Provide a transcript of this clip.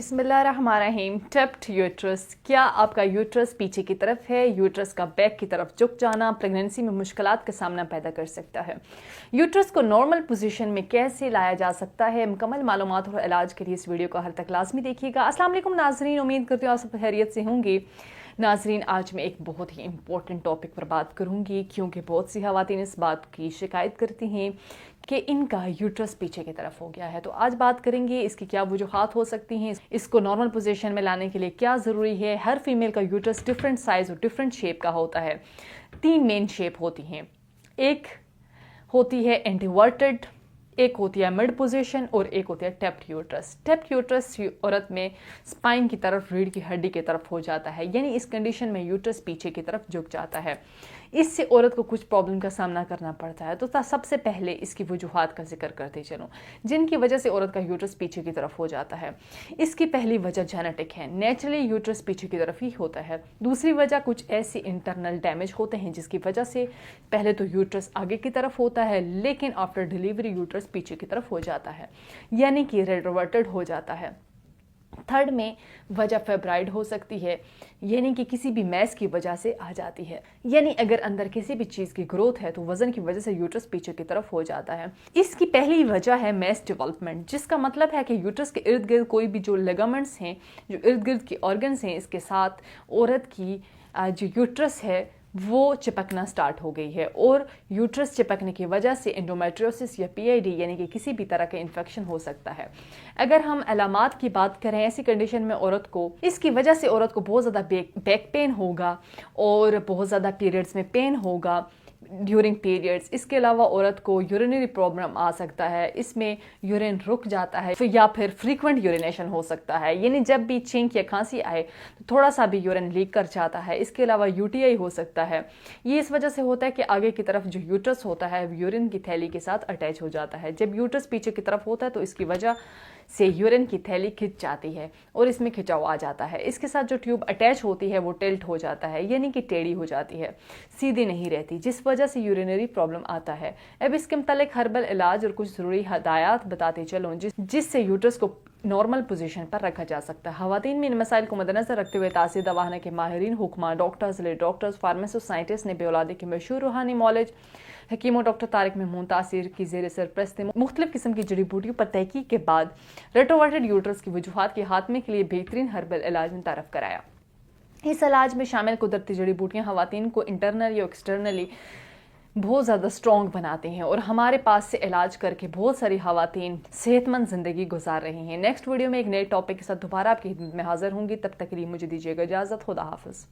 बिस्मिल्लाहिर्रहमानिर्रहीम। टप्ड यूट्रस, क्या आपका यूट्रस पीछे की तरफ है? यूट्रस का बैक की तरफ झुक जाना प्रेगनेंसी में मुश्किलात का सामना पैदा कर सकता है। यूट्रस को नॉर्मल पोजीशन में कैसे लाया जा सकता है? मुकम्मल मालूमात और इलाज के लिए इस वीडियो को हर तक लाजमी देखिएगा। अस्सलाम वालेकुम नाज़रीन, उम्मीद करती हूँ आप सब खैरियत से होंगी। नाज़रीन, आज मैं एक बहुत ही इंपॉर्टेंट टॉपिक पर बात करूंगी क्योंकि बहुत सी ख़वातीन इस बात की शिकायत करती हैं कि इनका यूट्रस पीछे की तरफ हो गया है। तो आज बात करेंगे इसकी क्या वजूहात हो सकती हैं, इसको नॉर्मल पोजीशन में लाने के लिए क्या ज़रूरी है। हर फीमेल का यूट्रस डिफरेंट साइज़ और डिफरेंट शेप का होता है। 3 मेन शेप होती हैं, एक होती है एंटीवर्टेड, एक होती है मिड पोजीशन और एक होती है टप्ड यूट्रस। टप्ड यूट्रस औरत में स्पाइन की तरफ, रीढ़ की हड्डी की तरफ हो जाता है, यानी इस कंडीशन में यूट्रस पीछे की तरफ झुक जाता है। इससे औरत को कुछ प्रॉब्लम का सामना करना पड़ता है। तो सबसे पहले इसकी वजूहात का जिक्र करते चलूँ जिनकी वजह से औरत का यूट्रस पीछे की तरफ हो जाता है। इसकी पहली वजह जेनेटिक है, नेचुरली यूट्रस पीछे की तरफ ही होता है। दूसरी वजह कुछ ऐसे इंटरनल डैमेज होते हैं जिसकी वजह से पहले तो यूट्रस आगे की तरफ होता है, लेकिन आफ्टर डिलीवरी यूट्रस पीछे की तरफ हो जाता है, यानी कि रेट्रोवर्टेड हो जाता है। थर्ड में वजह फेब्राइड हो सकती है, यानी कि किसी भी मैस की वजह से आ जाती है, यानी अगर अंदर किसी भी चीज़ की ग्रोथ है तो वजन की वजह से यूट्रस पीछे की तरफ हो जाता है। इसकी पहली वजह है मैस डेवलपमेंट, जिसका मतलब है कि यूट्रस के इर्द गिर्द कोई भी जो लिगामेंट्स हैं, जो इर्द गिर्द के ऑर्गन्स हैं, इसके साथ औरत की जो यूट्रस है वो चिपकना स्टार्ट हो गई है, और यूट्रस चिपकने की वजह से एंडोमेट्रियोसिस या पीआईडी यानी कि किसी भी तरह का इन्फेक्शन हो सकता है। अगर हम अलामात की बात करें, ऐसी कंडीशन में औरत को इसकी वजह से औरत को बहुत ज़्यादा बैक पेन होगा और बहुत ज़्यादा पीरियड्स में पेन होगा ड्यूरिंग पीरियड्स। इसके अलावा औरत को यूरिनरी प्रॉब्लम आ सकता है, इसमें यूरिन रुक जाता है या फिर फ्रीक्वेंट यूरिनेशन हो सकता है, यानी जब भी छींक या खांसी आए तो थोड़ा सा भी यूरिन लीक कर जाता है। इसके अलावा यूटीआई हो सकता है। ये इस वजह से होता है कि आगे की तरफ जो यूट्रस होता है यूरिन की थैली के साथ अटैच हो जाता है। जब यूट्रस पीछे की तरफ होता है तो इसकी वजह से यूरिन की थैली खिंच जाती है और इसमें खिंचाव आ जाता है। इसके साथ जो ट्यूब अटैच होती है वो टिल्ट हो जाता है, यानी कि टेढ़ी हो जाती है, सीधी नहीं रहती, जिस वजह से यूरिनरी प्रॉब्लम आता है। अब इसके मुतालिक हर्बल इलाज और कुछ ज़रूरी हदायत बताते चलूँ जिससे यूट्रस को नॉर्मल पोजीशन पर रखा जा सकता है। खवातीन में इन मसाइल को मद्देनजर रखते हुए तासीर दवाखाना के माहिरीन, हुक्मा, डॉक्टर्स, डॉक्टर्स, फार्मासिस्ट, साइंटिस्ट ने बेऔलादी के मशहूर रूहानी मौलज हकीम डॉक्टर तारिक महमूद तासीर की ज़ेर सरपरस्ती मुख्तलिफ किस्म की जड़ी बूटियों पर तहकीक के बाद रेट्रोवर्टेड यूट्रस की वजूहात के खात्मे के लिए बेहतरीन हर्बल इलाज मुतारफ कराया। इस इलाज में शामिल कुदरती जड़ी बूटियाँ खवातीन को इंटरनली और एक्सटर्नली बहुत ज़्यादा स्ट्रॉन्ग बनाते हैं और हमारे पास से इलाज करके बहुत सारी खवातीन सेहतमंद ज़िंदगी गुजार रही हैं। नेक्स्ट वीडियो में एक नए टॉपिक के साथ दोबारा आपकी खिदमत में हाजिर होंगी। तब तक के लिए मुझे दीजिएगा इजाज़त। खुदा हाफिज़।